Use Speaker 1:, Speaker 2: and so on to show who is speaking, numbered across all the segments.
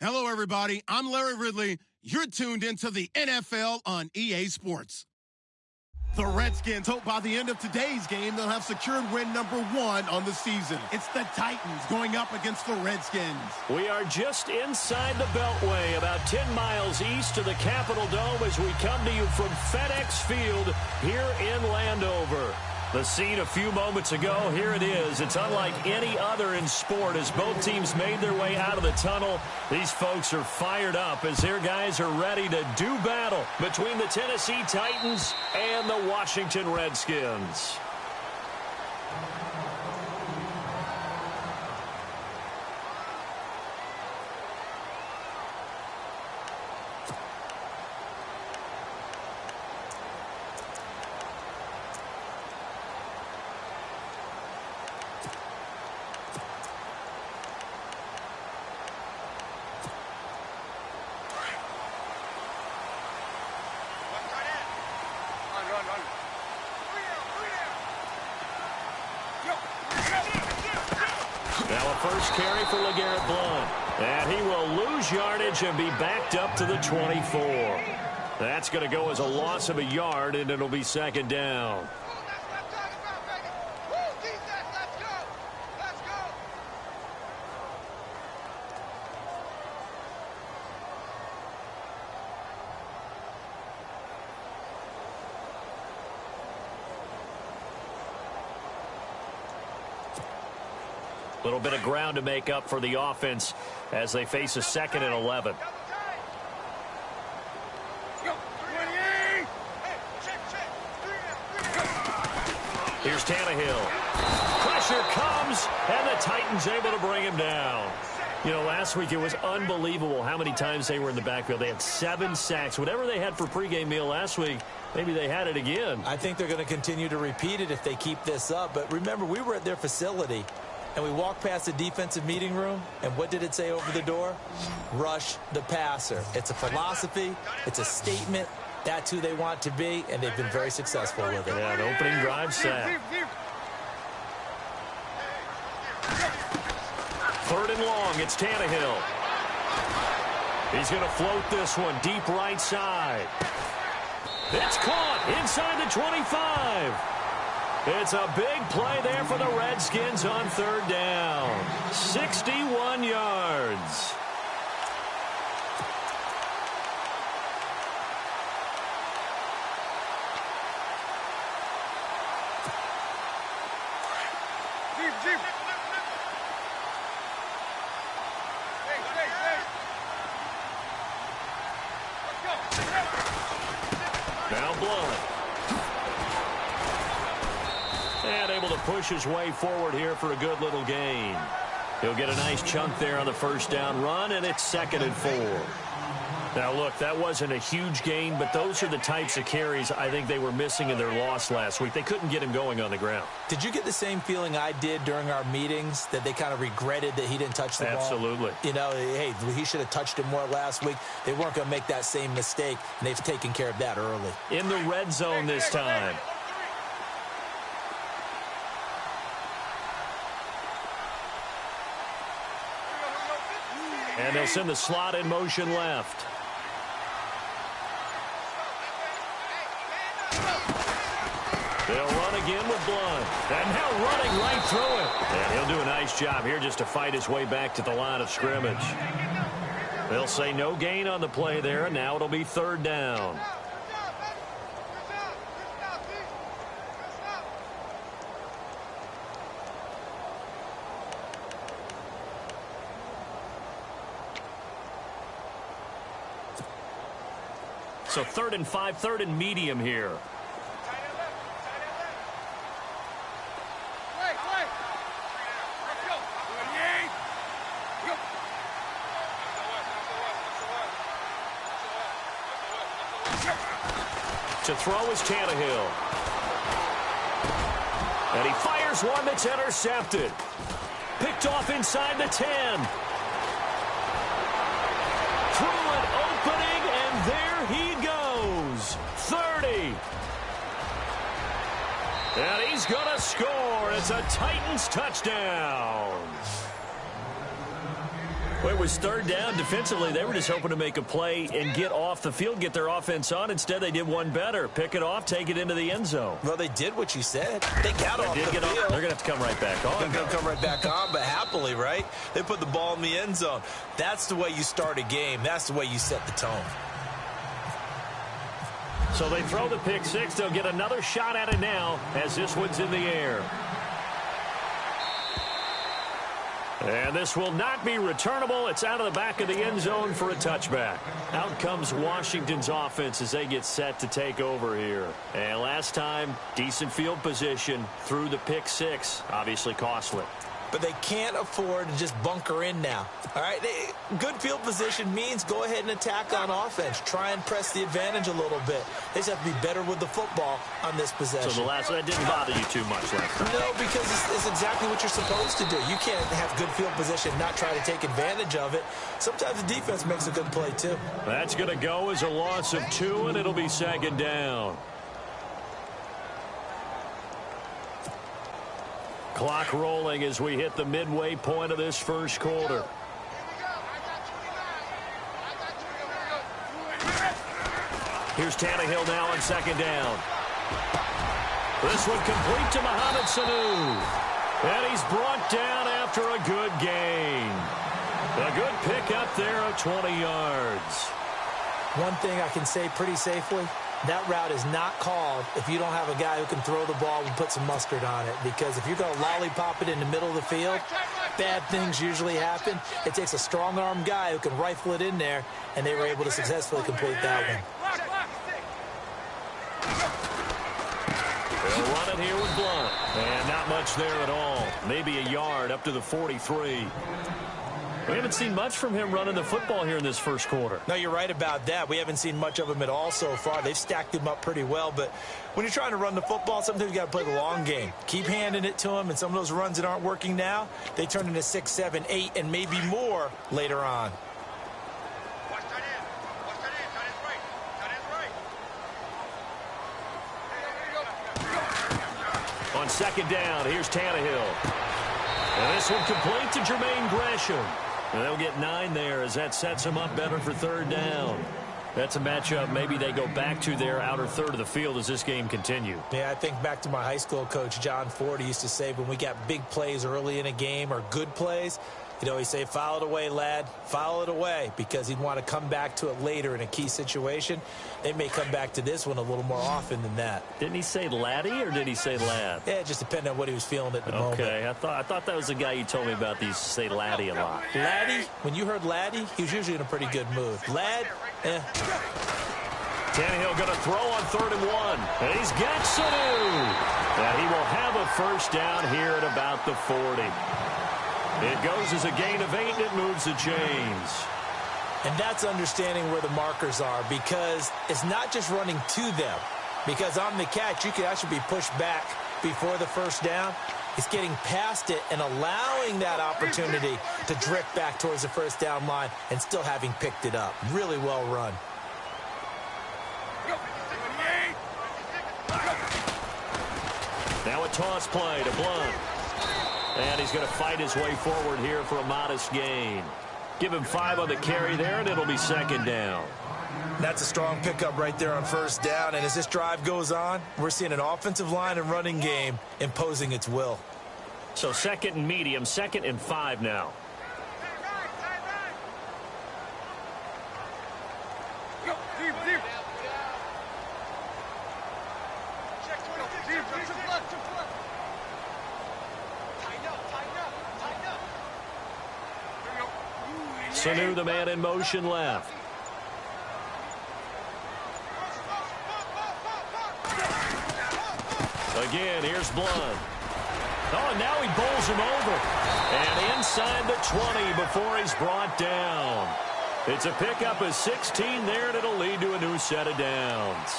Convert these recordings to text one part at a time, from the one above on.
Speaker 1: Hello, everybody. I'm Larry Ridley. You're tuned into the NFL on EA Sports. The Redskins hope by the end of today's game they'll have secured win number 1 on the season. It's the Titans going up against the Redskins.
Speaker 2: We are just inside the Beltway, about 10 miles east of the Capitol Dome as we come to you from FedEx Field here in Landover. The scene a few moments ago, here it is. It's unlike any other in sport as both teams made their way out of the tunnel. These folks are fired up as their guys are ready to do battle between the Tennessee Titans and the Washington Redskins. Now a first carry for LeGarrette Blount. And he will lose yardage and be backed up to the 24. That's going to go as a loss of a yard, and it'll be second down. A little bit of ground to make up for the offense as they face a 2nd and 11. Here's Tannehill. Pressure comes, and the Titans able to bring him down. You know, last week it was unbelievable how many times they were in the backfield. They had 7 sacks. Whatever they had for pregame meal last week, maybe they had it again.
Speaker 3: I think they're going to continue to repeat it if they keep this up. But remember, we were at their facility, and we walked past the defensive meeting room, and what did it say over the door? Rush the passer. It's a philosophy. It's a statement. That's who they want to be, and they've been very successful with it.
Speaker 2: Yeah, an opening drive sack. 3rd and long, it's Tannehill. He's going to float this one deep right side. It's caught inside the 25. It's a big play there for the Redskins on 3rd down. 61 yards. Now Blount. And able to push his way forward here for a good little gain. He'll get a nice chunk there on the 1st down run, and it's 2nd and 4. Now, look, that wasn't a huge gain, but those are the types of carries I think they were missing in their loss last week. They couldn't get him going on the ground.
Speaker 3: Did you get the same feeling I did during our meetings, that they kind of regretted that he didn't touch the ball?
Speaker 2: Absolutely.
Speaker 3: You know, hey, he should have touched it more last week. They weren't going to make that same mistake, and they've taken care of that early.
Speaker 2: In the red zone this time. And they'll send the slot in motion left. They'll run again with Blount. And now running right through it. And he'll do a nice job here just to fight his way back to the line of scrimmage. They'll say no gain on the play there, and now it'll be 3rd down. So 3rd and 5, 3rd and medium here. To throw is Tannehill. And he fires one that's intercepted. Picked off inside the 10. Through an opening, and there he goes. 30. And he's going to score. It's a Titans touchdown. Well, it was third down. Defensively, they were just hoping to make a play and get off the field, get their offense on. Instead, they did one better. Pick it off, take it into the end zone.
Speaker 3: Well, they did what you said. They got off the field.
Speaker 2: They're going to have to come right back on.
Speaker 3: They're going to come right back on, but happily, right? They put the ball in the end zone. That's the way you start a game. That's the way you set the tone.
Speaker 2: So they throw the pick six. They'll get another shot at it now as this one's in the air. And this will not be returnable. It's out of the back of the end zone for a touchback. Out comes Washington's offense as they get set to take over here. And last time, decent field position through the pick six. Obviously costly.
Speaker 3: But they can't afford to just bunker in now. All right, good field position means go ahead and attack on offense. Try and press the advantage a little bit. They just have to be better with the football on this possession.
Speaker 2: So that didn't bother you too much last time?
Speaker 3: No, because it's exactly what you're supposed to do. You can't have good field position and not try to take advantage of it. Sometimes the defense makes a good play, too.
Speaker 2: That's going to go as a loss of 2, and it'll be second down. Clock rolling as we hit the midway point of this first quarter. Here's Tannehill now on second down. This one complete to Mohamed Sanu. And he's brought down after a good gain. A good pickup there of 20 yards.
Speaker 3: One thing I can say pretty safely, that route is not called if you don't have a guy who can throw the ball and put some mustard on it. Because if you're going to lollipop it in the middle of the field, bad things usually happen. It takes a strong-arm guy who can rifle it in there, and they were able to successfully complete that one.
Speaker 2: They'll run it here with Blunt. And not much there at all. Maybe a yard up to the 43. We haven't seen much from him running the football here in this first quarter.
Speaker 3: No, you're right about that. We haven't seen much of him at all so far. They've stacked him up pretty well, but when you're trying to run the football, sometimes you got to play the long game. Keep handing it to him, and some of those runs that aren't working now, they turn into 6, 7, 8, and maybe more later on.
Speaker 2: On second down, here's Tannehill. And this one complete to Jermaine Gresham. And they'll get 9 there as that sets them up better for third down. That's a matchup maybe they go back to their outer third of the field as this game continues.
Speaker 3: Yeah, I think back to my high school coach, John Ford. He used to say when we got big plays early in a game or good plays, you know, he'd say, foul it away, lad. Foul it away, because he'd want to come back to it later in a key situation. They may come back to this one a little more often than that.
Speaker 2: Didn't he say laddie or did he say lad?
Speaker 3: Yeah, it just depended on what he was feeling at the moment.
Speaker 2: Okay, I thought that was the guy you told me about. These say laddie a lot.
Speaker 3: Laddie, when you heard laddie, he was usually in a pretty good mood. Lad,
Speaker 2: Tannehill going to throw on 3rd and 1. And he's got Sanu. And he will have a first down here at about the 40. It goes as a gain of 8, and it moves the chains.
Speaker 3: And that's understanding where the markers are, because it's not just running to them. Because on the catch, you could actually be pushed back before the first down. It's getting past it and allowing that opportunity to drift back towards the first down line and still having picked it up. Really well run.
Speaker 2: Now a toss play to Blunt. And he's going to fight his way forward here for a modest gain. Give him 5 on the carry there, and it'll be second down.
Speaker 3: That's a strong pickup right there on first down. And as this drive goes on, we're seeing an offensive line and running game imposing its will.
Speaker 2: So 2nd and medium, 2nd and 5 now. Sanu, the man in motion left. Again, here's Blunt. Oh, and now he bowls him over. And inside the 20 before he's brought down. It's a pickup of 16 there, and it'll lead to a new set of downs.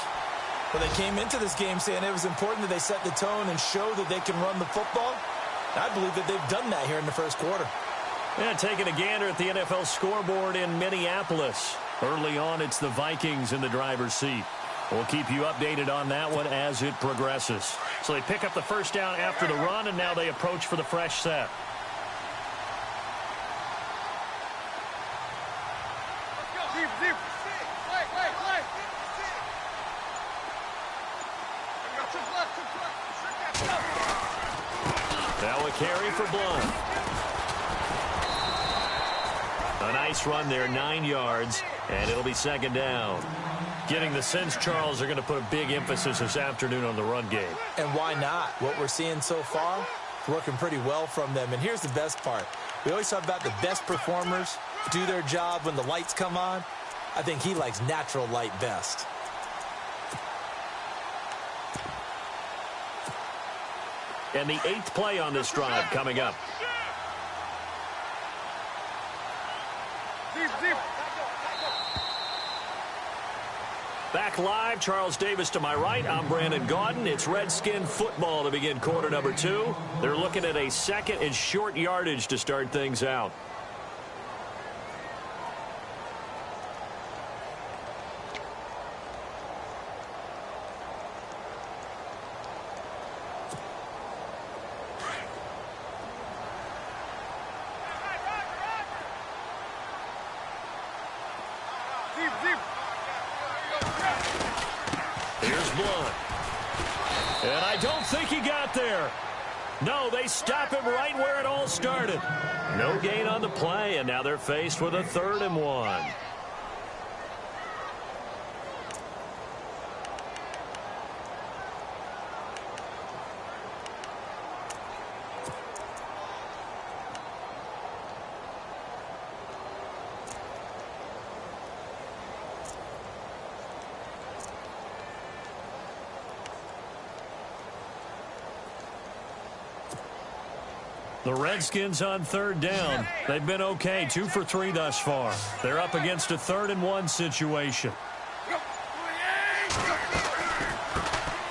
Speaker 3: Well, they came into this game saying it was important that they set the tone and show that they can run the football. I believe that they've done that here in the first quarter.
Speaker 2: Yeah, taking a gander at the NFL scoreboard in Minneapolis. Early on, it's the Vikings in the driver's seat. We'll keep you updated on that one as it progresses. So they pick up the first down after the run, and now they approach for the fresh set. Now a carry for Blunt. A nice run there, 9 yards, and it'll be second down. Getting the sense, Charles, are going to put a big emphasis this afternoon on the run game.
Speaker 3: And why not? What we're seeing so far, working pretty well from them. And here's the best part. We always talk about the best performers do their job when the lights come on. I think he likes natural light best.
Speaker 2: And the 8th play on this drive coming up. Back live, Charles Davis to my right. I'm Brandon Gaudin. It's Redskin football to begin quarter number 2. They're looking at a second and short yardage to start things out. Here's Blunt. And I don't think he got there. No, they stop him right where it all started. No gain on the play, and now they're faced with a 3rd and 1. The Redskins on 3rd down. They've been okay, 2 for 3 thus far. They're up against a 3rd and 1 situation.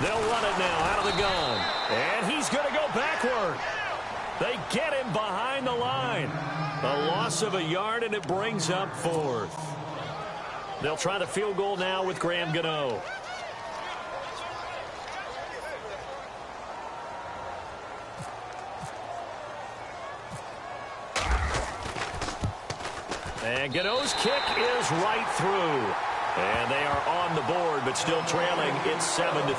Speaker 2: They'll run it now out of the gun. And he's going to go backward. They get him behind the line. A loss of a yard, and it brings up 4th. They'll try the field goal now with Graham Gano. And Gano's kick is right through. And they are on the board, but still trailing. It's 7-3.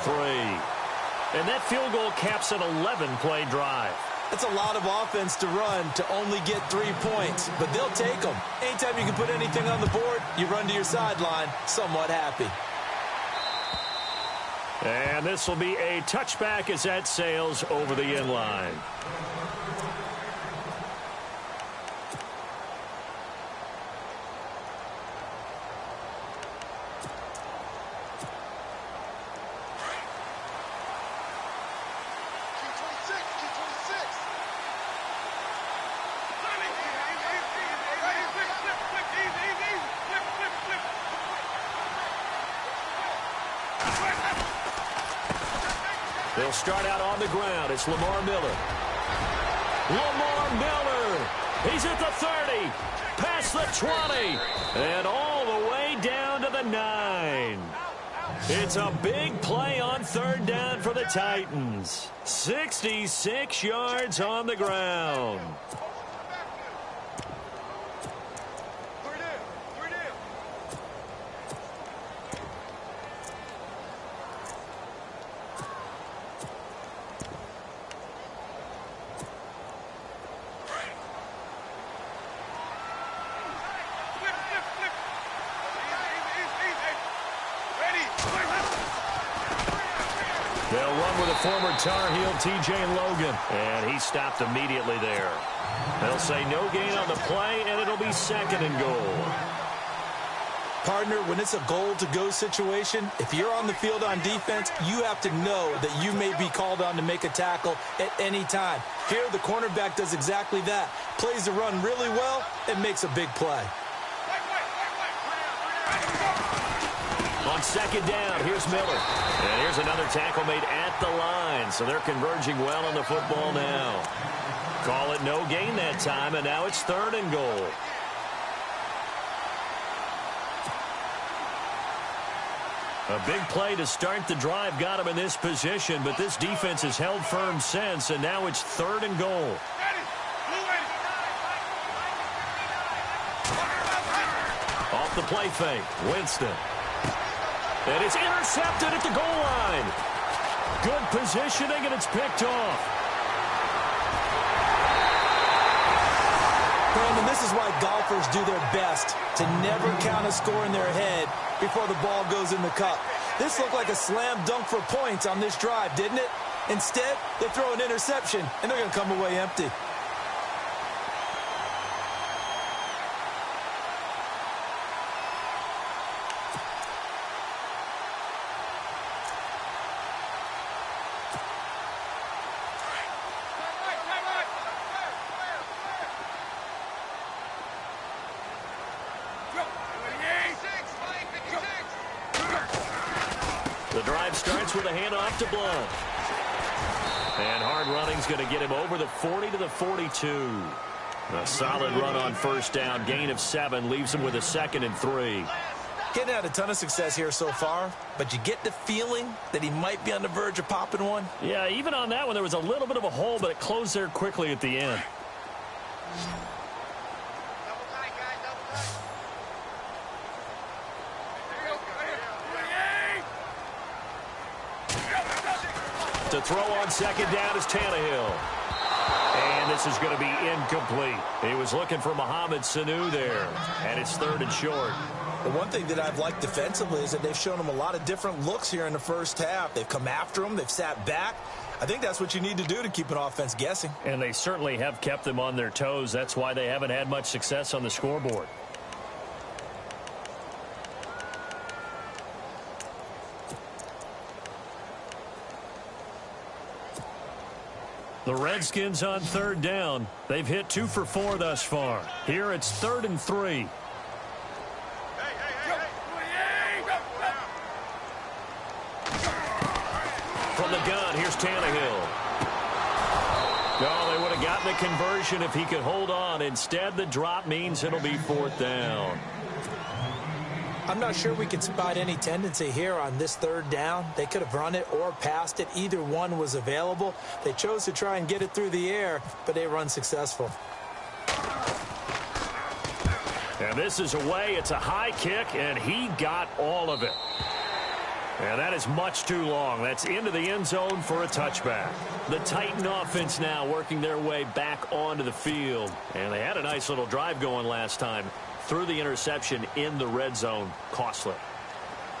Speaker 2: And that field goal caps an 11-play drive.
Speaker 3: It's a lot of offense to run to only get 3 points, but they'll take them. Anytime you can put anything on the board, you run to your sideline somewhat happy.
Speaker 2: And this will be a touchback as that sails over the end line. They'll start out on the ground. It's Lamar Miller. Lamar Miller. He's at the 30. Past the 20. And all the way down to the 9. It's a big play on 3rd down for the Titans. 66 yards on the ground. They'll run with a former Tar Heel, T.J. Logan. And he stopped immediately there. They'll say no gain on the play, and it'll be 2nd and goal.
Speaker 3: Partner, when it's a goal-to-go situation, if you're on the field on defense, you have to know that you may be called on to make a tackle at any time. Here, the cornerback does exactly that. Plays the run really well and makes a big play.
Speaker 2: On 2nd down, here's Miller. And here's another tackle made at the line. So they're converging well on the football now. Call it no gain that time, and now it's 3rd and goal. A big play to start the drive got him in this position, but this defense has held firm since, and now it's 3rd and goal. off the play fake. Winston. And it's intercepted at the goal line. Good positioning, and it's picked off.
Speaker 3: Brandon, this is why golfers do their best to never count a score in their head before the ball goes in the cup. This looked like a slam dunk for points on this drive, didn't it? Instead, they throw an interception, and they're going to come away empty.
Speaker 2: The drive starts with a handoff to Blunt. And hard running's going to get him over the 40 to the 42. A solid run on first down. Gain of 7 leaves him with a 2nd and 3.
Speaker 3: Getting out a ton of success here so far, but you get the feeling that he might be on the verge of popping one.
Speaker 2: Yeah, even on that one, there was a little bit of a hole, but it closed there quickly at the end. To throw on second down is Tannehill. And this is going to be incomplete. He was looking for Mohamed Sanu there. And it's 3rd and short.
Speaker 3: The one thing that I've liked defensively is that they've shown him a lot of different looks here in the first half. They've come after him. They've sat back. I think that's what you need to do to keep an offense guessing.
Speaker 2: And they certainly have kept them on their toes. That's why they haven't had much success on the scoreboard. The Redskins on 3rd down. They've hit 2 for 4 thus far. Here it's 3rd and 3. From the gun, here's Tannehill. No, they would have gotten the conversion if he could hold on. Instead, the drop means it'll be 4th down.
Speaker 3: I'm not sure we can spot any tendency here on this 3rd down. They could have run it or passed it. Either one was available. They chose to try and get it through the air, but they were unsuccessful.
Speaker 2: And this is away. It's a high kick, and he got all of it. And that is much too long. That's into the end zone for a touchback. The Titan offense now working their way back onto the field. And they had a nice little drive going last time. Threw the interception in the red zone. Costly.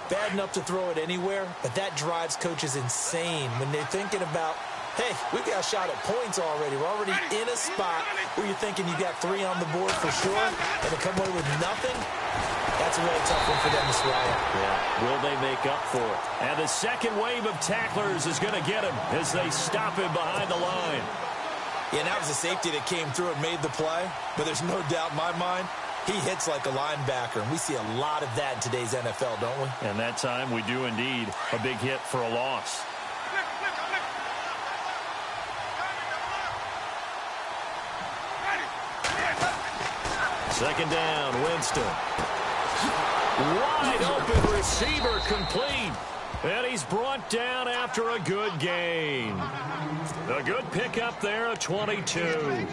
Speaker 3: Bad enough to throw it anywhere, but that drives coaches insane when they're thinking about, hey, we've got a shot at points already. We're already in a spot where you're thinking you got 3 on the board for sure, and to come away with nothing, that's a really tough one for them to swallow.
Speaker 2: Yeah. Will they make up for it? And the second wave of tacklers is going to get him as they stop him behind the line.
Speaker 3: Yeah, and that was a safety that came through and made the play, but there's no doubt in my mind, he hits like a linebacker, and we see a lot of that in today's NFL, don't we?
Speaker 2: And that time we do indeed. A big hit for a loss. Second down, Winston. Wide open receiver complete. And he's brought down after a good gain. A good pickup there, a 22.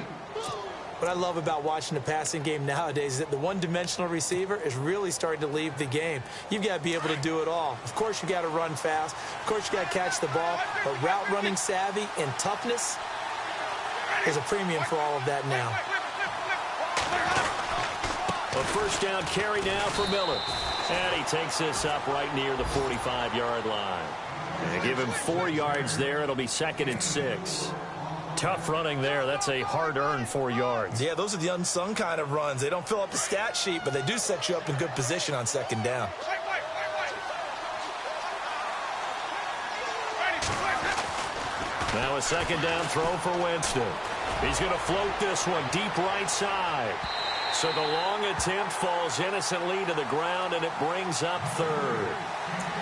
Speaker 3: What I love about watching the passing game nowadays is that the one-dimensional receiver is really starting to leave the game. You've got to be able to do it all. Of course, you got to run fast. Of course, you got to catch the ball. But route running savvy and toughness is a premium for all of that now.
Speaker 2: A first down carry now for Miller. And he takes this up right near the 45-yard line. And give him 4 yards there. It'll be 2nd and 6. Tough running there. That's a hard-earned 4 yards.
Speaker 3: Yeah, those are the unsung kind of runs. They don't fill up the stat sheet, but they do set you up in good position on second down.
Speaker 2: Now a second down throw for Winston. He's going to float this one deep right side. So the long attempt falls innocently to the ground, and it brings up 3rd.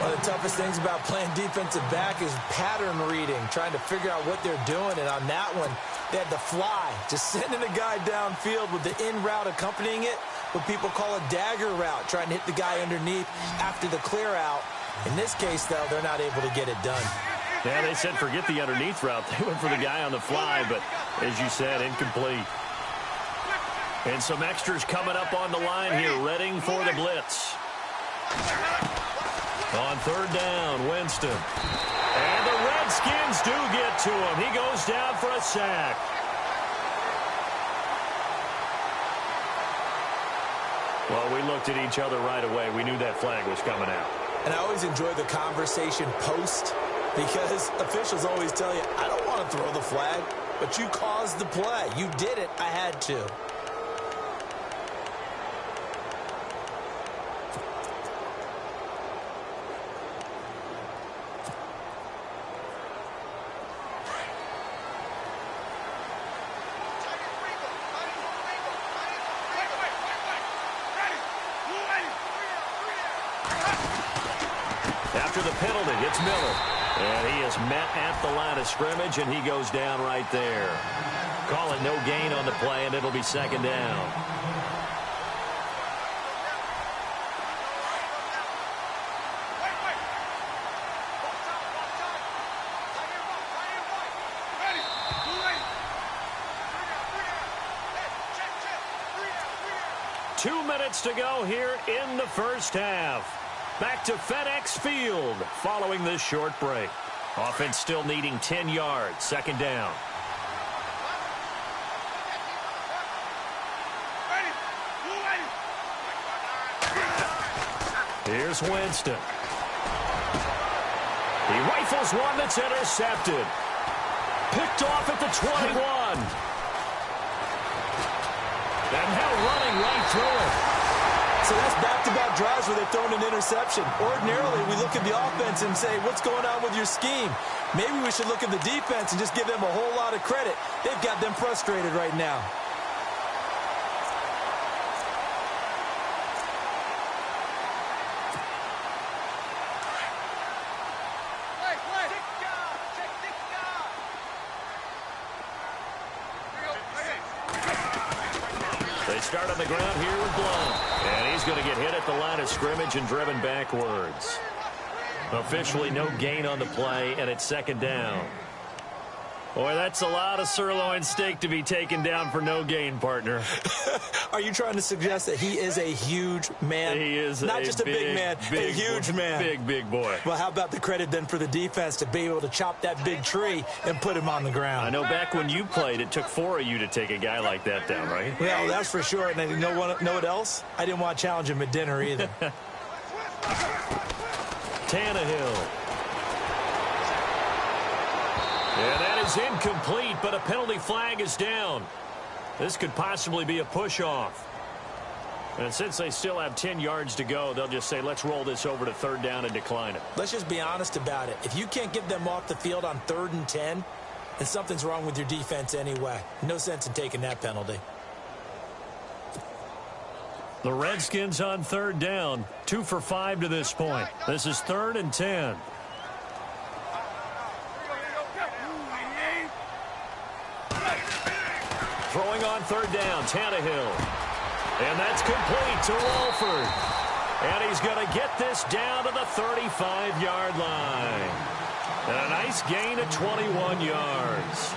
Speaker 3: One of the toughest things about playing defensive back is pattern reading, trying to figure out what they're doing. And on that one, they had the fly, just sending a guy downfield with the in route accompanying it, what people call a dagger route, trying to hit the guy underneath after the clear out. In this case, though, they're not able to get it done.
Speaker 2: Yeah, they said forget the underneath route. They went for the guy on the fly, but as you said, incomplete. And some extras coming up on the line here, readying for the blitz. On third down, Winston. And the Redskins do get to him. He goes down for a sack. Well, we looked at each other right away. We knew that flag was coming out.
Speaker 3: And I always enjoy the conversation post because officials always tell you, I don't want to throw the flag, but you caused the play. You did it. I had to.
Speaker 2: After the penalty, it's Miller. And he is met at the line of scrimmage, and he goes down right there. Call it no gain on the play, and it'll be second down. Two minutes to go here in the first half. Back to FedEx Field following this short break. Offense still needing 10 yards. Second down. Here's Winston. He rifles one that's intercepted. Picked off at the 21. And now running right through it.
Speaker 3: So that's back-to-back drives where they've thrown an interception. Ordinarily, we look at the offense and say, what's going on with your scheme? Maybe we should look at the defense and just give them a whole lot of credit. They've got them frustrated right now.
Speaker 2: They start on the ground here with Blount. And he's going to get hit at the line of scrimmage and driven backwards. Officially no gain on the play, and it's second down. Boy, that's a lot of sirloin steak to be taken down for no gain, partner.
Speaker 3: Are you trying to suggest that he is a huge man?
Speaker 2: He is
Speaker 3: not just a big man, a huge man.
Speaker 2: Big boy.
Speaker 3: Well, how about the credit then for the defense to be able to chop that big tree and put him on the ground?
Speaker 2: I know back when you played, it took 4 of you to take a guy like that down, right?
Speaker 3: Well, that's for sure. And you know what else? I didn't want to challenge him at dinner either.
Speaker 2: Tannehill. And that is incomplete, but a penalty flag is down. This could possibly be a push-off. And since they still have 10 yards to go, they'll just say, let's roll this over to third down and decline it.
Speaker 3: Let's just be honest about it. If you can't get them off the field on 3rd and 10, then something's wrong with your defense anyway. No sense in taking that penalty.
Speaker 2: The Redskins on third down, 2 for 5 to this point. This is 3rd and 10. Throwing on third down, Tannehill. And that's complete to Wolford. And he's going to get this down to the 35-yard line. And a nice gain of 21 yards.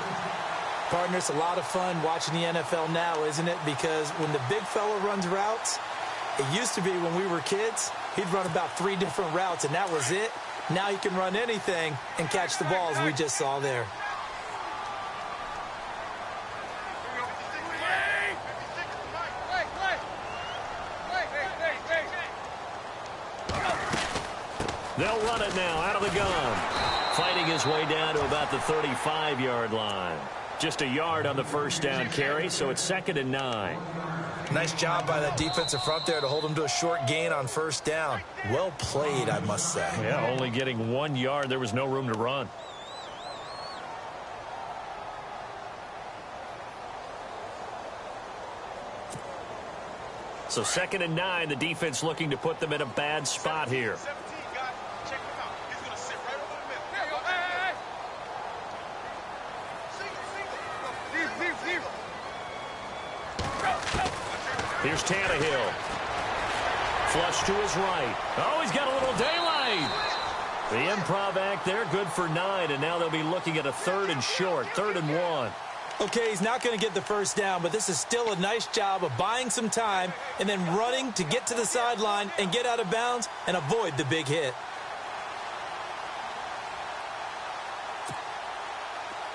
Speaker 3: Partner, it's a lot of fun watching the NFL now, isn't it? Because when the big fella runs routes, it used to be when we were kids, he'd run about 3 different routes, and that was it. Now he can run anything and catch the balls we just saw there.
Speaker 2: They'll run it now out of the gun. Fighting his way down to about the 35-yard line. Just a yard on the first down carry, so it's 2nd and 9.
Speaker 3: Nice job by that defensive front there to hold him to a short gain on first down. Well played, I must say.
Speaker 2: Yeah, only getting 1 yard. There was no room to run. So 2nd and 9, the defense looking to put them in a bad spot here. Here's Tannehill. Flush to his right. Oh, he's got a little daylight. The improv act there, good for 9, and now they'll be looking at a 3rd and short, 3rd and 1.
Speaker 3: Okay, he's not going to get the first down, but this is still a nice job of buying some time and then running to get to the sideline and get out of bounds and avoid the big hit.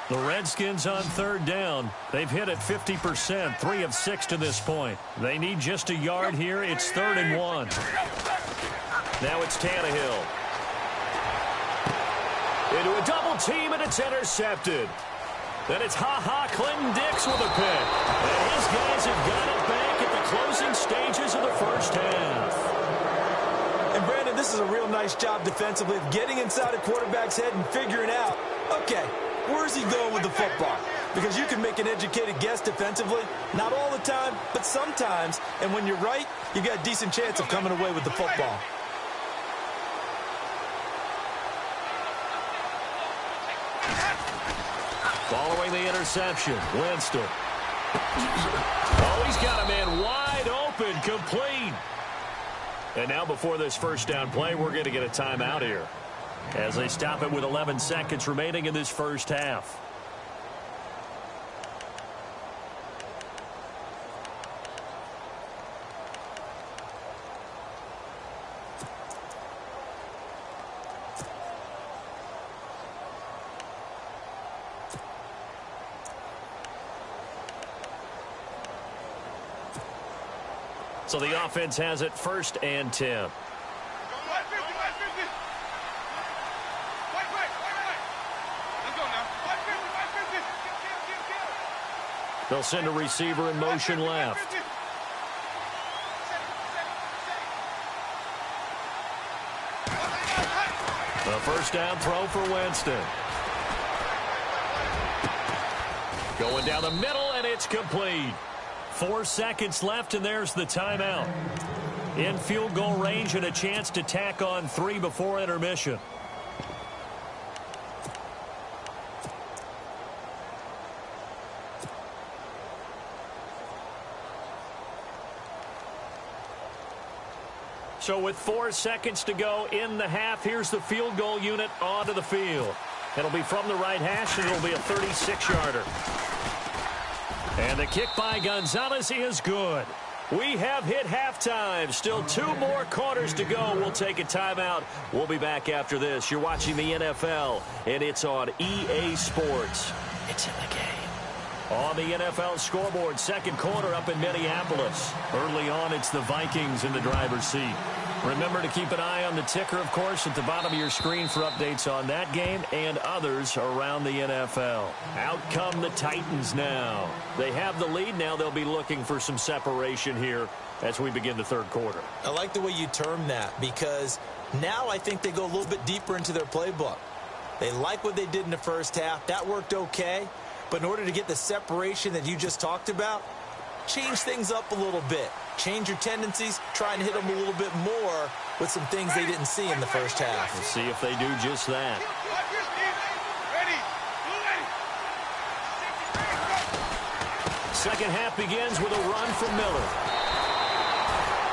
Speaker 2: The Redskins on third down. They've hit it 50%, 3 of 6 to this point. They need just a yard here. It's 3rd and 1. Now it's Tannehill. Into a double team, and it's intercepted. Then it's Clinton Dix with a pick. And his guys have got it back at the closing stages of the first half.
Speaker 3: And, Brandon, this is a real nice job defensively of getting inside a quarterback's head and figuring out, okay, where's he going with the football? Because you can make an educated guess defensively, not all the time, but sometimes. And when you're right, you got a decent chance of coming away with the football.
Speaker 2: Following the interception, Winston. Oh, he's got a man wide open, complete. And now before this first down play, we're going to get a timeout here as they stop it with 11 seconds remaining in this first half. So the offense has it 1st and 10. They'll send a receiver in motion left. The first down throw for Winston. Going down the middle, and it's complete. 4 seconds left, and there's the timeout. In field goal range and a chance to tack on 3 before intermission. So with 4 seconds to go in the half, here's the field goal unit onto the field. It'll be from the right hash, and it'll be a 36-yarder. And the kick by Gonzalez is good. We have hit halftime. Still 2 more quarters to go. We'll take a timeout. We'll be back after this. You're watching the NFL, and it's on EA Sports. It's in the game. On the NFL scoreboard, second quarter up in Minneapolis. Early on, it's the Vikings in the driver's seat. Remember to keep an eye on the ticker, of course, at the bottom of your screen for updates on that game and others around the NFL. Out come the Titans now. They have the lead. Now they'll be looking for some separation here as we begin the third quarter.
Speaker 3: I like the way you term that because now I think they go a little bit deeper into their playbook. They like what they did in the first half. That worked okay. But in order to get the separation that you just talked about, change things up a little bit. Change your tendencies. Try and hit them a little bit more with some things they didn't see in the first half.
Speaker 2: We'll see if they do just that. Second half begins with a run from Miller.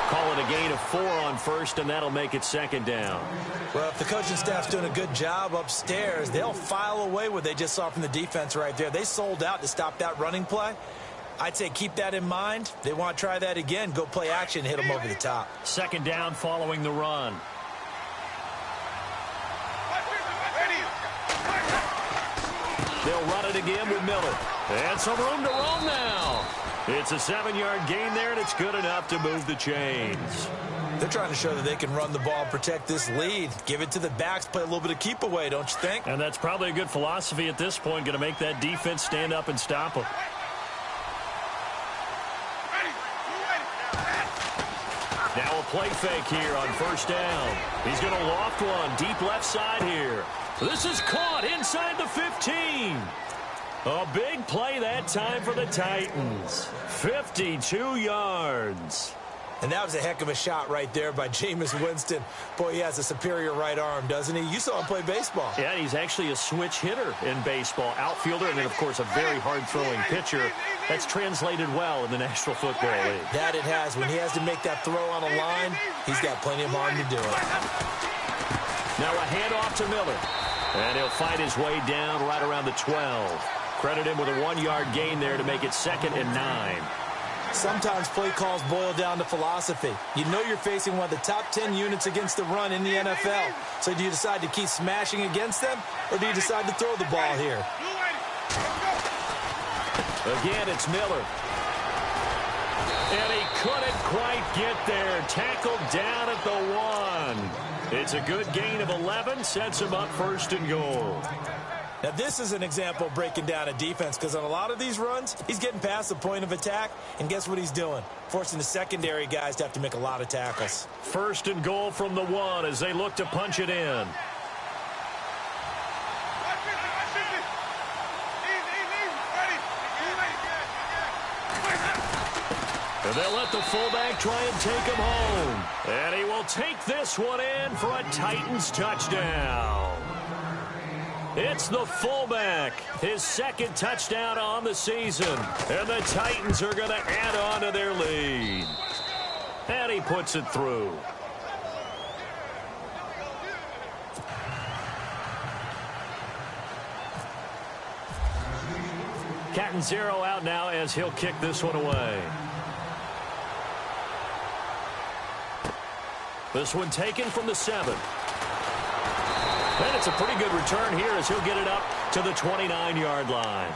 Speaker 2: Call it a gain of 4 on first, and that'll make it second down.
Speaker 3: Well, if the coaching staff's doing a good job upstairs, they'll file away what they just saw from the defense right there. They sold out to stop that running play. I'd say keep that in mind. They want to try that again. Go play action, hit them over the top.
Speaker 2: Second down following the run. They'll run it again with Miller. And some room to roam now. It's a 7-yard gain there, and it's good enough to move the chains.
Speaker 3: They're trying to show that they can run the ball, protect this lead. Give it to the backs, play a little bit of keep away, don't you think?
Speaker 2: And that's probably a good philosophy at this point, going to make that defense stand up and stop them. Now a play fake here on first down. He's going to loft one deep left side here. This is caught inside the 15. A big play that time for the Titans. 52 yards.
Speaker 3: And that was a heck of a shot right there by Jameis Winston. Boy, he has a superior right arm, doesn't he? You saw him play baseball.
Speaker 2: Yeah, he's actually a switch hitter in baseball. Outfielder and then, of course, a very hard-throwing pitcher. That's translated well in the National Football League.
Speaker 3: That it has. When he has to make that throw on a line, he's got plenty of arm to do it.
Speaker 2: Now a handoff to Miller. And he'll fight his way down right around the 12. Credit him with a 1-yard gain there to make it 2nd and 9.
Speaker 3: Sometimes play calls boil down to philosophy. You know you're facing one of the top 10 units against the run in the NFL. So do you decide to keep smashing against them, or do you decide to throw the ball here?
Speaker 2: Again, it's Miller. And he couldn't quite get there. Tackled down at the 1. It's a good gain of 11. Sets him up 1st and goal.
Speaker 3: Now, this is an example of breaking down a defense, because on a lot of these runs, he's getting past the point of attack, and guess what he's doing? Forcing the secondary guys to have to make a lot of tackles.
Speaker 2: 1st and goal from the 1 as they look to punch it in. And they'll let the fullback try and take him home. And he will take this one in for a Titans touchdown. It's the fullback, his 2nd touchdown on the season. And the Titans are going to add on to their lead. And he puts it through. Catanzaro out now as he'll kick this one away. This one taken from the 7. And it's a pretty good return here as he'll get it up to the 29-yard line.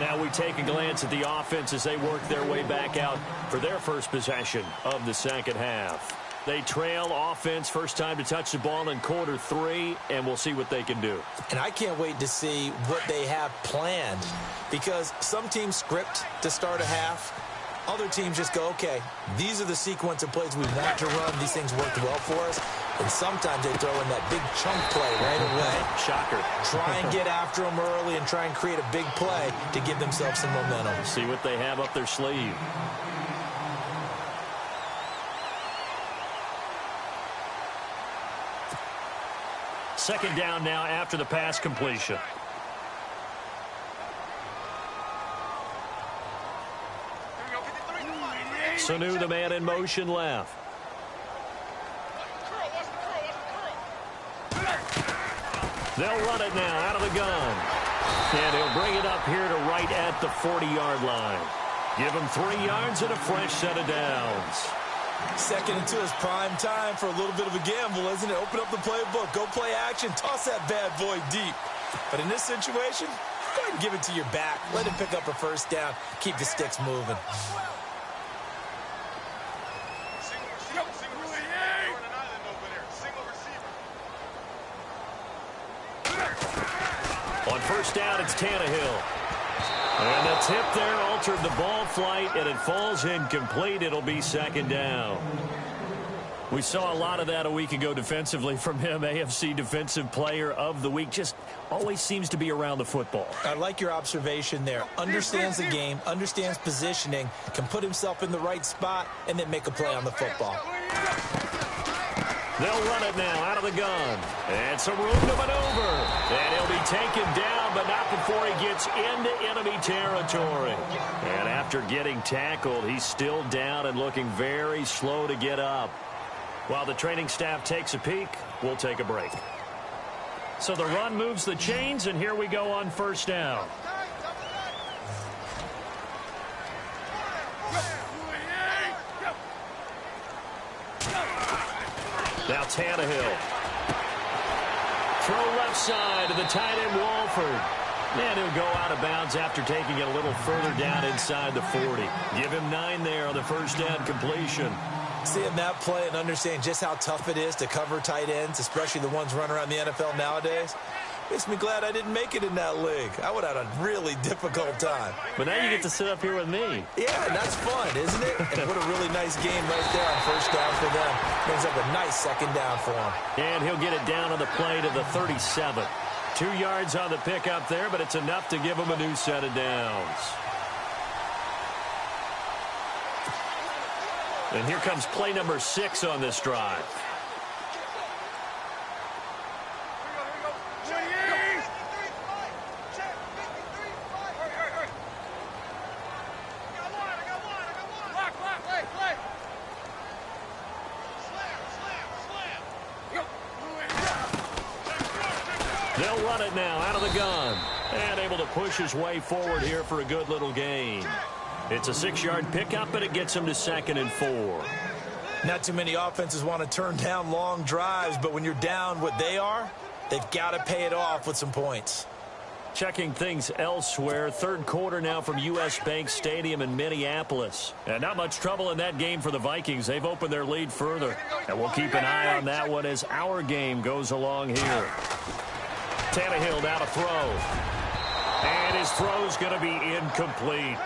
Speaker 2: Now we take a glance at the offense as they work their way back out for their first possession of the 2nd half. They trail offense, first time to touch the ball in quarter 3, and we'll see what they can do.
Speaker 3: And I can't wait to see what they have planned, because some teams script to start a half. Other teams just go, okay, these are the sequence of plays we want to run. These things worked well for us. And sometimes they throw in that big chunk play right away.
Speaker 2: Shocker.
Speaker 3: Try and get after them early and try and create a big play to give themselves some momentum.
Speaker 2: See what they have up their sleeve. Second down now after the pass completion. Sanu, the man in motion left. They'll run it now out of the gun. And he'll bring it up here to right at the 40-yard line. Give him 3 yards and a fresh set of downs.
Speaker 3: 2nd and 2 is prime time for a little bit of a gamble, isn't it? Open up the playbook, go play action, toss that bad boy deep. But in this situation, go ahead and give it to your back. Let him pick up a 1st down. Keep the sticks moving.
Speaker 2: On 1st down, it's Tannehill. And the tip there altered the ball flight, and it falls incomplete. It'll be 2nd down. We saw a lot of that a week ago defensively from him. AFC Defensive Player of the Week. Just always seems to be around the football.
Speaker 3: I like your observation there. Understands the game, understands positioning, can put himself in the right spot, and then make a play on the football.
Speaker 2: They'll run it now out of the gun. And some room to maneuver. And he'll be taken down, but not before he gets into enemy territory. And after getting tackled, he's still down and looking very slow to get up. While the training staff takes a peek, we'll take a break. So the run moves the chains, and here we go on 1st down. Now Tannehill. Throw left side to the tight end Walford. And he'll go out of bounds after taking it a little further down inside the 40. Give him 9 there on the 1st down completion.
Speaker 3: Seeing that play and understanding just how tough it is to cover tight ends, especially the ones running around the NFL nowadays, makes me glad I didn't make it in that league. I would have had a really difficult time.
Speaker 2: But now you get to sit up here with me.
Speaker 3: Yeah, and that's fun, isn't it? And what a really nice game right there on 1st down for them. Brings up a nice 2nd down for him.
Speaker 2: And he'll get it down on the play to the 37. 2 yards on the pickup there, but it's enough to give him a new set of downs. And here comes play number 6 on this drive. They'll run it now out of the gun. And able to push his way forward here for a good little gain. It's a 6-yard pickup, and it gets him to 2nd and 4.
Speaker 3: Not too many offenses want to turn down long drives, but when you're down what they are, they've got to pay it off with some points.
Speaker 2: Checking things elsewhere. 3rd quarter now from U.S. Bank Stadium in Minneapolis. And not much trouble in that game for the Vikings. They've opened their lead further. And we'll keep an eye on that one as our game goes along here. Tannehill now to throw. And his throw's going to be incomplete.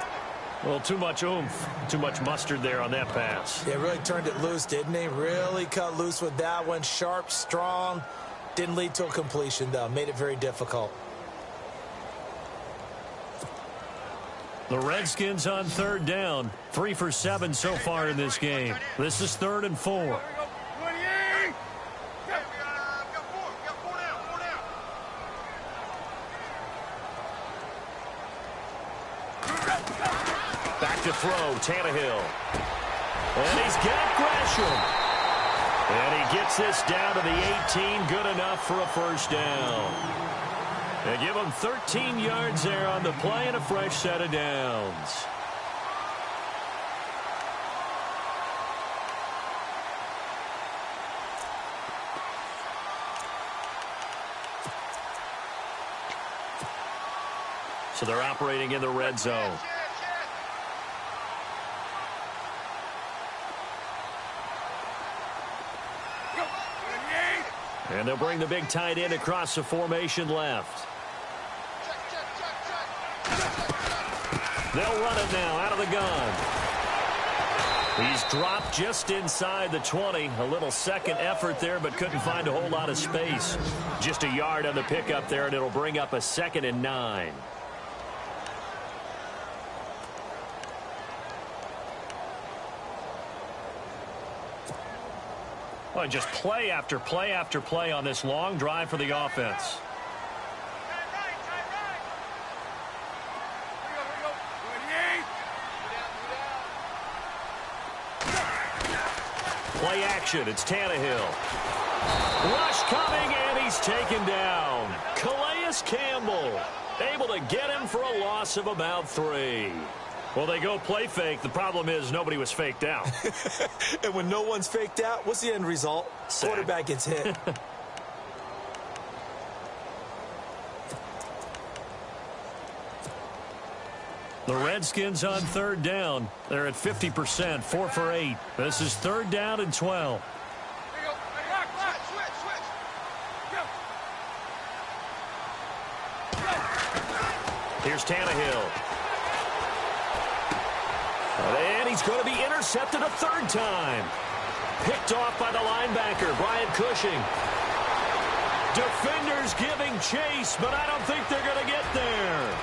Speaker 2: Well, too much oomph, too much mustard there on that pass.
Speaker 3: Yeah, really turned it loose, didn't he? Really cut loose with that one. Sharp, strong. Didn't lead to a completion, though. Made it very difficult.
Speaker 2: The Redskins on 3rd down. 3 for 7 so far in this game. This is 3rd and 4. Back to throw, Tannehill. And he's got Gresham. And he gets this down to the 18, good enough for a 1st down. They give him 13 yards there on the play and a fresh set of downs. So they're operating in the red zone. And they'll bring the big tight end across the formation left. They'll run it now out of the gun. He's dropped just inside the 20. A little second effort there, but couldn't find a whole lot of space. Just a yard on the pickup there, and it'll bring up a 2nd and 9. Well, just play after play after play on this long drive for the offense. Play action. It's Tannehill. Rush coming, and he's taken down. Calais Campbell able to get him for a loss of about 3. Well, they go play fake. The problem is nobody was faked out.
Speaker 3: And when no one's faked out, what's the end result?
Speaker 2: Sack.
Speaker 3: Quarterback gets hit.
Speaker 2: The Redskins on 3rd down. They're at 50%, 4 for 8. This is 3rd down and 12. Here's Tannehill. And he's going to be intercepted a 3rd time. Picked off by the linebacker, Brian Cushing. Defenders giving chase, but I don't think they're going to get there.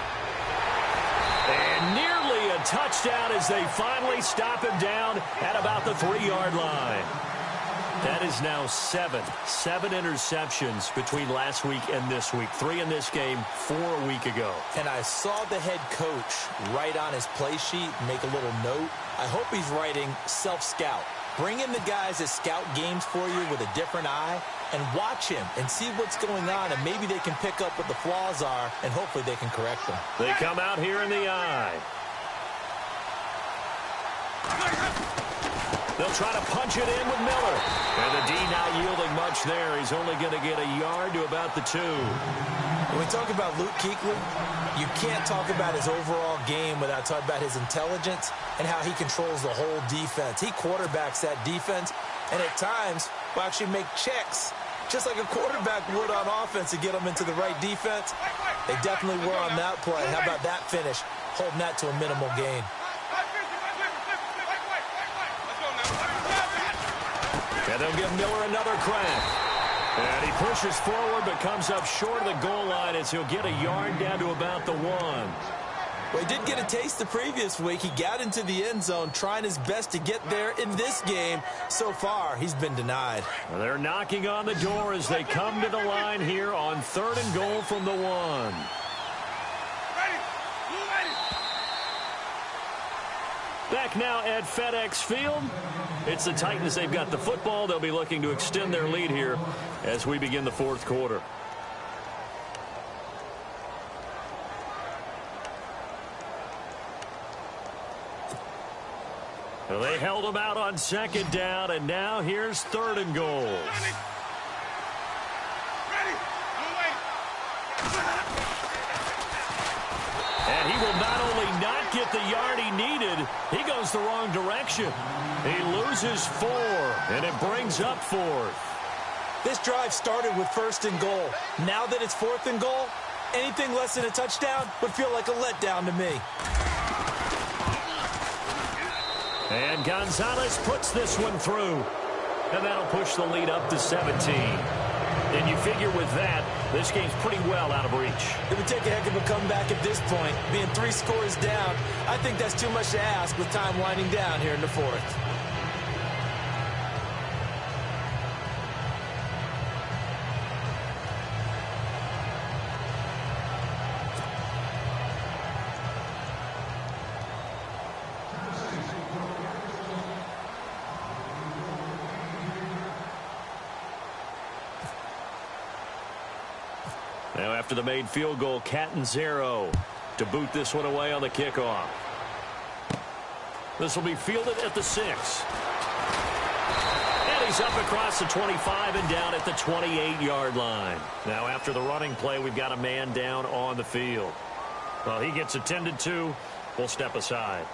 Speaker 2: And nearly a touchdown as they finally stop him down at about the 3-yard line. That is now 7 interceptions between last week and this week. 3 in this game, 4 a week ago.
Speaker 3: And I saw the head coach write on his play sheet, make a little note. I hope he's writing self-scout. Bring in the guys that scout games for you with a different eye and watch him and see what's going on, and maybe they can pick up what the flaws are, and hopefully they can correct them.
Speaker 2: They come out here in the eye. They'll try to punch it in with Miller. And the D not yielding much there. He's only going to get a yard to about the 2.
Speaker 3: When we talk about Luke Kuechly, you can't talk about his overall game without talking about his intelligence and how he controls the whole defense. He quarterbacks that defense, and at times will actually make checks, just like a quarterback would on offense to get them into the right defense. They definitely were on that play. How about that finish, holding that to a minimal gain?
Speaker 2: And they'll give Miller another crack. And he pushes forward but comes up short of the goal line as he'll get a yard down to about the 1.
Speaker 3: Well, he did get a taste the previous week. He got into the end zone trying his best to get there in this game. So far, he's been denied.
Speaker 2: Well, they're knocking on the door as they come to the line here on 3rd and goal from the 1. Back now at FedEx Field. It's the Titans. They've got the football. They'll be looking to extend their lead here as we begin the 4th quarter. Well, they held him out on second down, and now here's third and goal. And he will not only not get the yard he needed, he goes the wrong direction. He loses 4, and it brings up 4th.
Speaker 3: This drive started with 1st and goal. Now that it's 4th and goal, anything less than a touchdown would feel like a letdown to me.
Speaker 2: And Gonzalez puts this one through. And that'll push the lead up to 17. And you figure with that, this game's pretty well out of reach.
Speaker 3: It would take a heck of a comeback at this point. Being 3 scores down, I think that's too much to ask with time winding down here in the 4th.
Speaker 2: Now after the made field goal, Catanzaro to boot this one away on the kickoff. This will be fielded at the 6. And he's up across the 25 and down at the 28-yard line. Now after the running play, we've got a man down on the field. Well, he gets attended to. We'll step aside.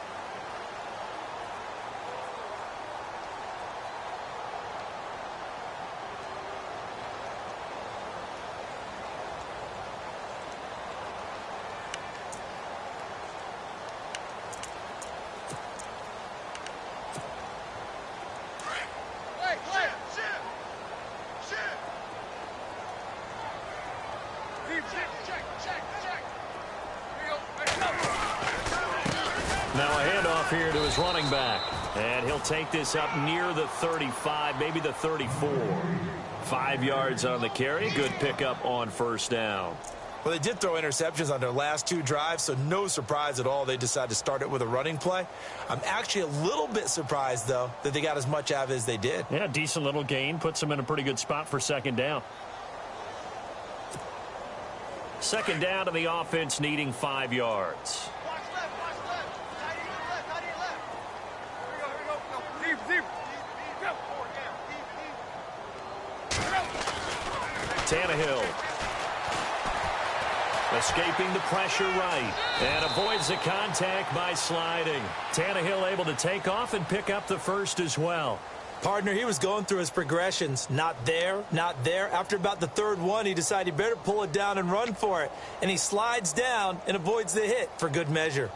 Speaker 2: Now a handoff here to his running back. And he'll take this up near the 35, maybe the 34. 5 yards on the carry. Good pickup on first down.
Speaker 3: Well, they did throw interceptions on their last 2 drives, so no surprise at all they decided to start it with a running play. I'm actually a little bit surprised, though, that they got as much out of it as they did.
Speaker 2: Yeah, decent little gain. Puts them in a pretty good spot for second down. Second down to the offense needing 5 yards. Tannehill escaping the pressure right and avoids the contact by sliding. Tannehill able to take off and pick up the first as well.
Speaker 3: Partner, he was going through his progressions. Not there, not there. After about the 3rd one, he decided he better pull it down and run for it. And he slides down and avoids the hit for good measure.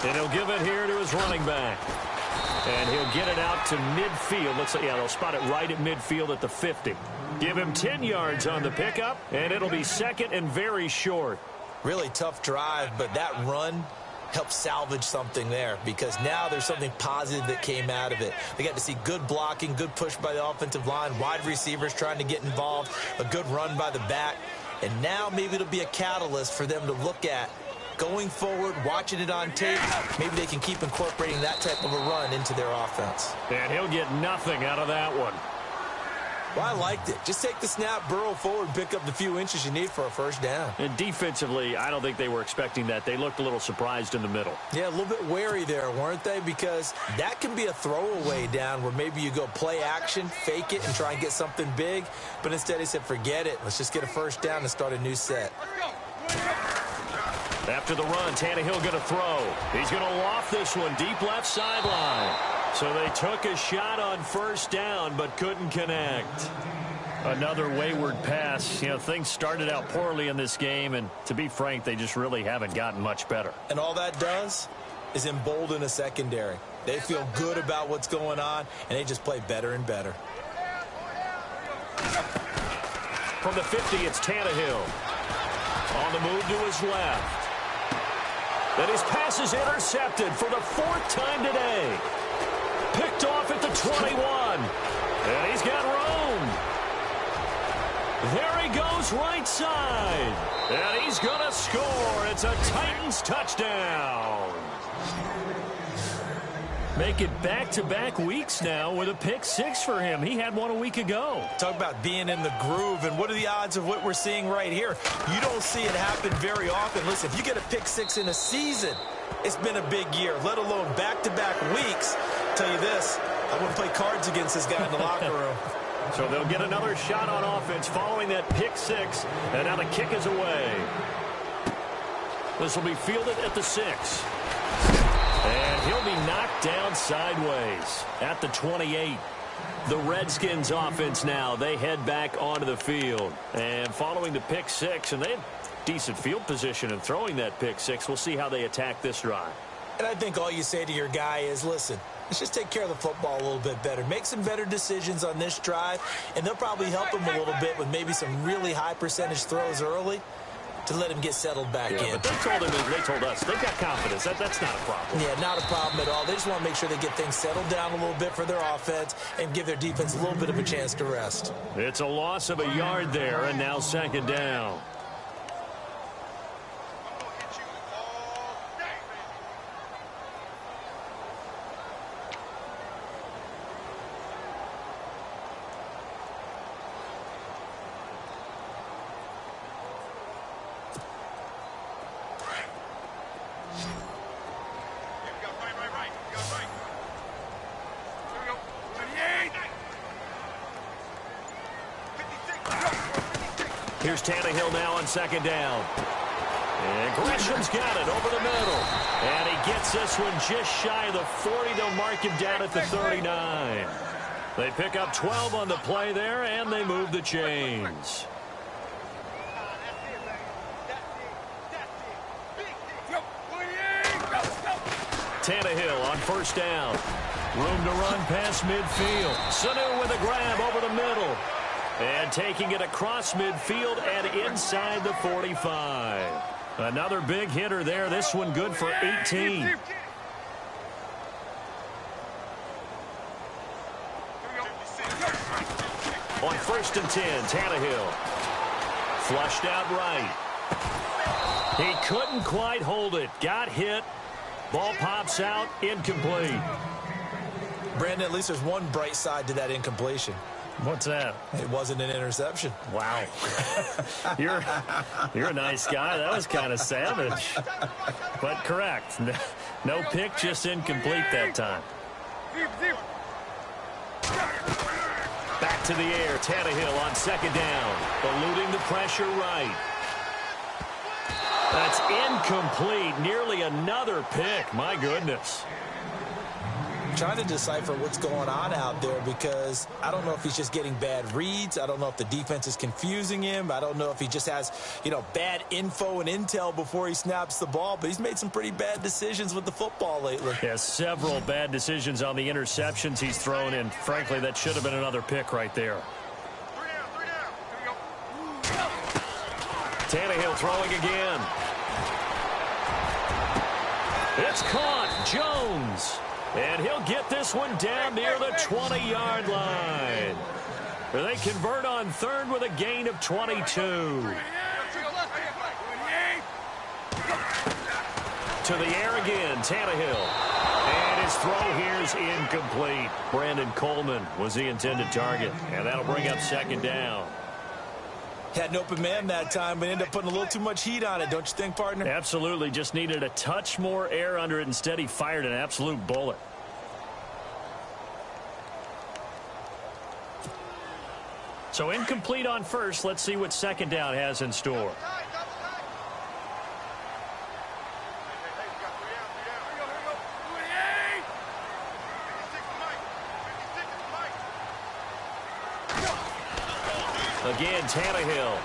Speaker 2: And he'll give it here to his running back. And he'll get it out to midfield. Looks like, yeah, they'll spot it right at midfield at the 50. Give him 10 yards on the pickup, and it'll be second and very short.
Speaker 3: Really tough drive, but that run helped salvage something there because now there's something positive that came out of it. They got to see good blocking, good push by the offensive line, wide receivers trying to get involved, a good run by the back. And now maybe it'll be a catalyst for them to look at going forward, watching it on tape. Maybe they can keep incorporating that type of a run into their offense.
Speaker 2: And he'll get nothing out of that one.
Speaker 3: Well, I liked it. Just take the snap, burrow forward, pick up the few inches you need for a first down.
Speaker 2: And defensively, I don't think they were expecting that. They looked a little surprised in the middle.
Speaker 3: Yeah, a little bit wary there, weren't they? Because that can be a throwaway down where maybe you go play action, fake it, and try and get something big. But instead they said, forget it. Let's just get a first down and start a new set.
Speaker 2: After the run, Tannehill going to throw. He's going to loft this one deep left sideline. So they took a shot on first down but couldn't connect. Another wayward pass. You know, things started out poorly in this game, and to be frank, they just really haven't gotten much better.
Speaker 3: And all that does is embolden a secondary. They feel good about what's going on, and they just play better and better.
Speaker 2: From the 50, it's Tannehill. On the move to his left. And his pass is intercepted for the 4th time today. Picked off at the 21. And he's got room. There he goes right side. And he's going to score. It's a Titans touchdown. Make it back-to-back weeks now with a pick six for him. He had one a week ago.
Speaker 3: Talk about being in the groove, and what are the odds of what we're seeing right here? You don't see it happen very often. Listen, if you get a pick six in a season, it's been a big year, let alone back-to-back weeks. I'll tell you this, I wouldn't play cards against this guy in the locker room.
Speaker 2: So they'll get another shot on offense following that pick six, and now the kick is away. This will be fielded at the 6. And he'll be knocked down sideways at the 28. The Redskins offense now, they head back onto the field. And following the pick six, and they have decent field position in throwing that pick six. We'll see how they attack this drive.
Speaker 3: And I think all you say to your guy is, listen, let's just take care of the football a little bit better. Make some better decisions on this drive, and they'll probably help him a little bit with maybe some really high percentage throws early to let him get settled back in.
Speaker 2: But they told us they've got confidence. That's not a problem.
Speaker 3: Yeah, not a problem at all. They just want to make sure they get things settled down a little bit for their offense and give their defense a little bit of a chance to rest.
Speaker 2: It's a loss of a yard there, and now second down. Here's Tannehill now on second down. And Gresham's got it over the middle. And he gets this one just shy of the 40. They'll mark him down at the 39. They pick up 12 on the play there, and they move the chains. Tannehill on first down. Room to run past midfield. Sanu with a grab over the middle. And taking it across midfield and inside the 45. Another big hitter there. This one good for 18. On first and 10, Tannehill. Flushed out right. He couldn't quite hold it. Got hit. Ball pops out. Incomplete.
Speaker 3: Brandon, at least there's one bright side to that incompletion.
Speaker 2: What's that?
Speaker 3: It wasn't an interception.
Speaker 2: Wow. You're a nice guy. That was kind of savage. But correct. No pick, just incomplete that time. Back to the air. Tannehill on second down. Eluding the pressure right. That's incomplete. Nearly another pick. My goodness.
Speaker 3: Trying to decipher what's going on out there because I don't know if he's just getting bad reads. I don't know if the defense is confusing him. I don't know if he just has, bad info and intel before he snaps the ball. But he's made some pretty bad decisions with the football lately.
Speaker 2: Yeah, several bad decisions on the interceptions he's thrown in. Frankly, that should have been another pick right there. Tannehill throwing again. It's caught. Jones. And he'll get this one down near the 20-yard line. They convert on third with a gain of 22. To the air again, Tannehill. And his throw here is incomplete. Brandon Coleman was the intended target. And that'll bring up second down.
Speaker 3: Had an open man that time, but ended up putting a little too much heat on it, don't you think, partner?
Speaker 2: Absolutely. Just needed a touch more air under it. Instead, he fired an absolute bullet. So incomplete on first. Let's see what second down has in store. Again, Tannehill.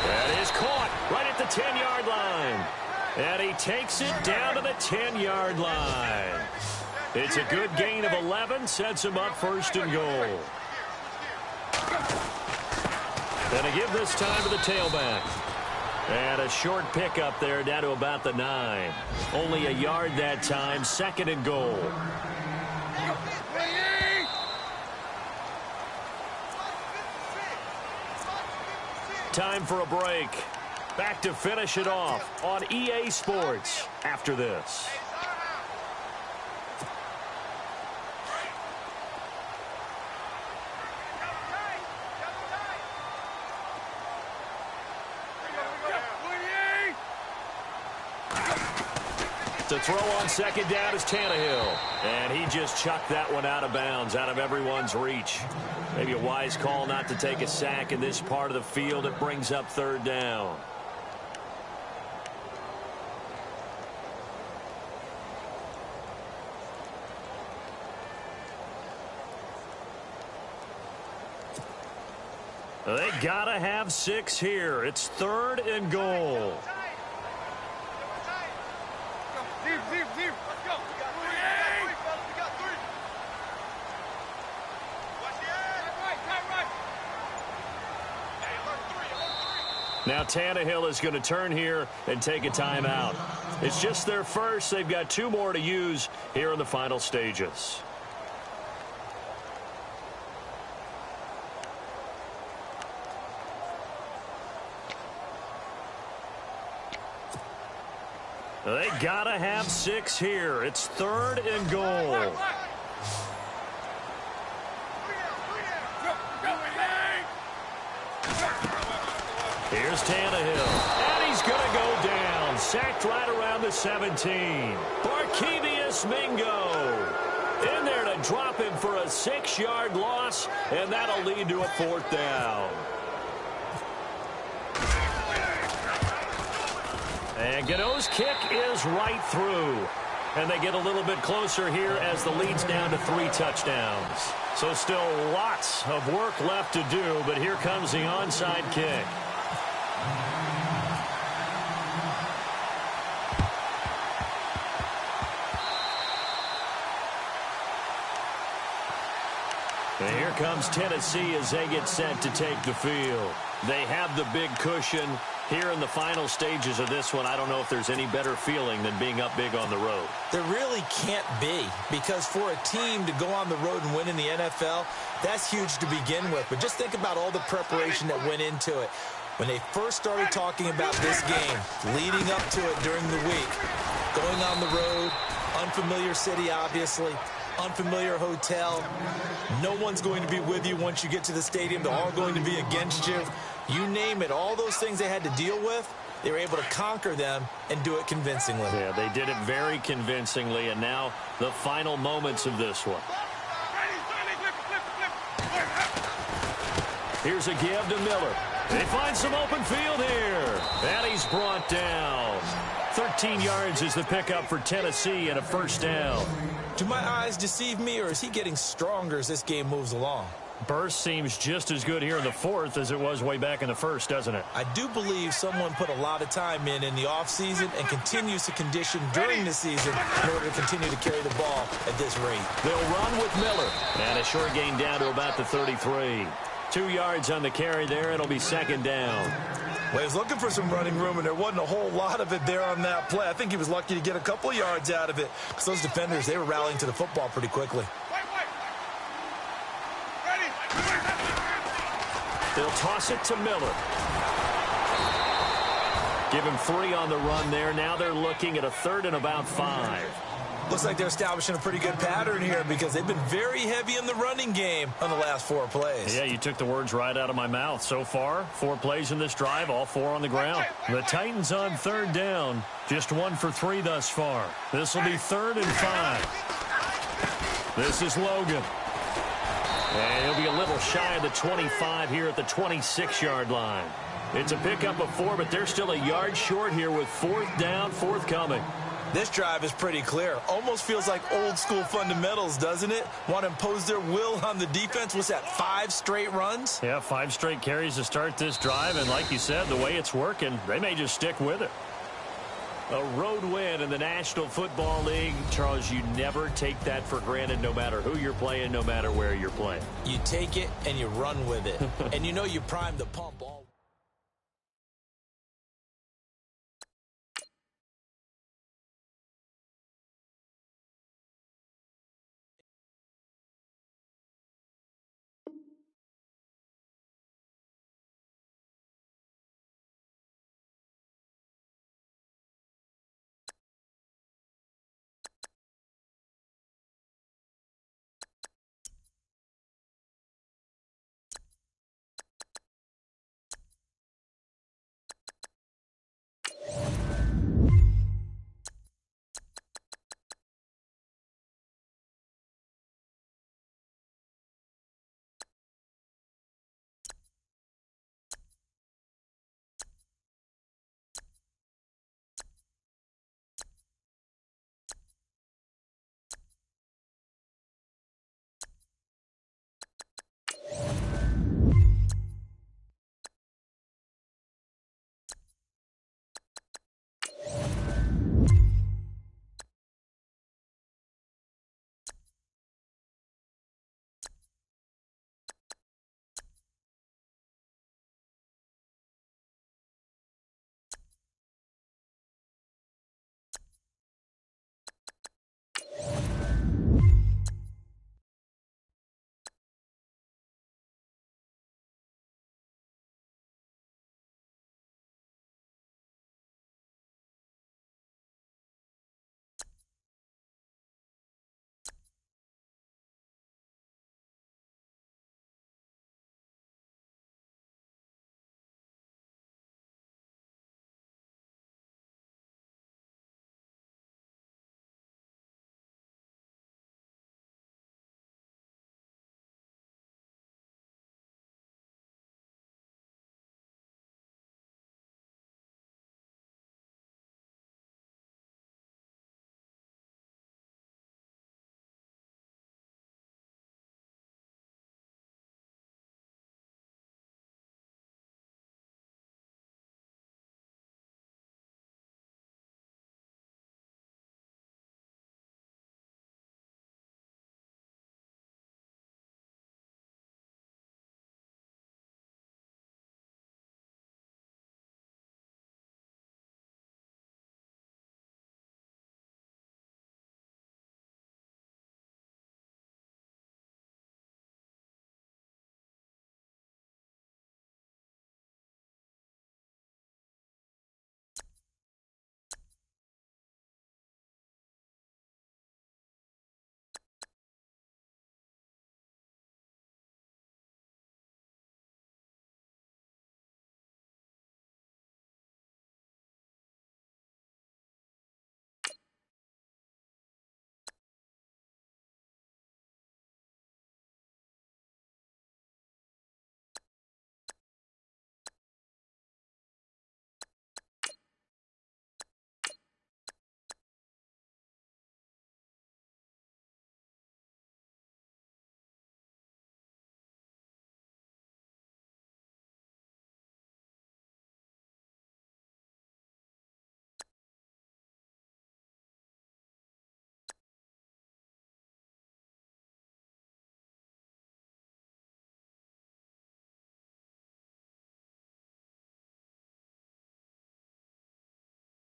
Speaker 2: That is caught right at the 10-yard line. And he takes it down to the 10-yard line. It's a good gain of 11. Sets him up first and goal. And a give this time to the tailback. And a short pickup there down to about the 9. Only a yard that time. Second and goal. time for a break. Back to finish it off on EA Sports after this. To throw on second down is Tannehill. And he just chucked that one out of bounds, out of everyone's reach. Maybe a wise call not to take a sack in this part of the field. It brings up third down. They gotta have 6 here. It's 3rd and goal. Now Tannehill is going to turn here and take a timeout. It's just their first. They've got 2 more to use here in the final stages. They gotta have 6 here. It's 3rd and goal. Here's Tannehill, and he's going to go down. Sacked right around the 17. Barkevius Mingo in there to drop him for a 6-yard loss, and that'll lead to a 4th down. And Gano's kick is right through. And they get a little bit closer here as the lead's down to 3 touchdowns. So still lots of work left to do, but here comes the onside kick. And here comes Tennessee as they get set to take the field. They have the big cushion. Here in the final stages of this one, I don't know if there's any better feeling than being up big on the road.
Speaker 3: There really can't be, because for a team to go on the road and win in the NFL, that's huge to begin with. But just think about all the preparation that went into it. When they first started talking about this game, leading up to it during the week, going on the road, unfamiliar city, obviously, unfamiliar hotel. No one's going to be with you once you get to the stadium. They're all going to be against you. You name it, all those things they had to deal with, they were able to conquer them and do it convincingly.
Speaker 2: Yeah, they did it very convincingly, and now the final moments of this one. Here's a give to Miller. They find some open field here, and he's brought down. 13 yards is the pickup for Tennessee and a 1st down.
Speaker 3: Do my eyes deceive me, or is he getting stronger as this game moves along?
Speaker 2: Burst seems just as good here in the 4th as it was way back in the 1st, doesn't it?
Speaker 3: I do believe someone put a lot of time in the offseason and continues to condition during the season in order to continue to carry the ball at this rate.
Speaker 2: They'll run with Miller. And a short gain down to about the 33. 2 yards on the carry there. It'll be 2nd down.
Speaker 3: Well, he was looking for some running room, and there wasn't a whole lot of it there on that play. I think he was lucky to get a couple yards out of it, because those defenders, they were rallying to the football pretty quickly.
Speaker 2: They'll toss it to Miller. Give him 3 on the run there. Now they're looking at a 3rd and about 5.
Speaker 3: Looks like they're establishing a pretty good pattern here, because they've been very heavy in the running game on the last 4 plays.
Speaker 2: Yeah, you took the words right out of my mouth. So far, 4 plays in this drive, all 4 on the ground. The Titans on 3rd down, just 1 for 3 thus far. This will be 3rd and 5. This is Logan. And he'll be a little shy of the 25 here at the 26-yard line. It's a pickup of 4, but they're still a yard short here with 4th down, forthcoming.
Speaker 3: This drive is pretty clear. Almost feels like old school fundamentals, doesn't it? Want to impose their will on the defense. What's that, 5 straight runs?
Speaker 2: Yeah, 5 straight carries to start this drive. And like you said, the way it's working, they may just stick with it. A road win in the National Football League. Charles, you never take that for granted, no matter who you're playing, no matter where you're playing.
Speaker 3: You take it and you run with it. And you know you prime the pump all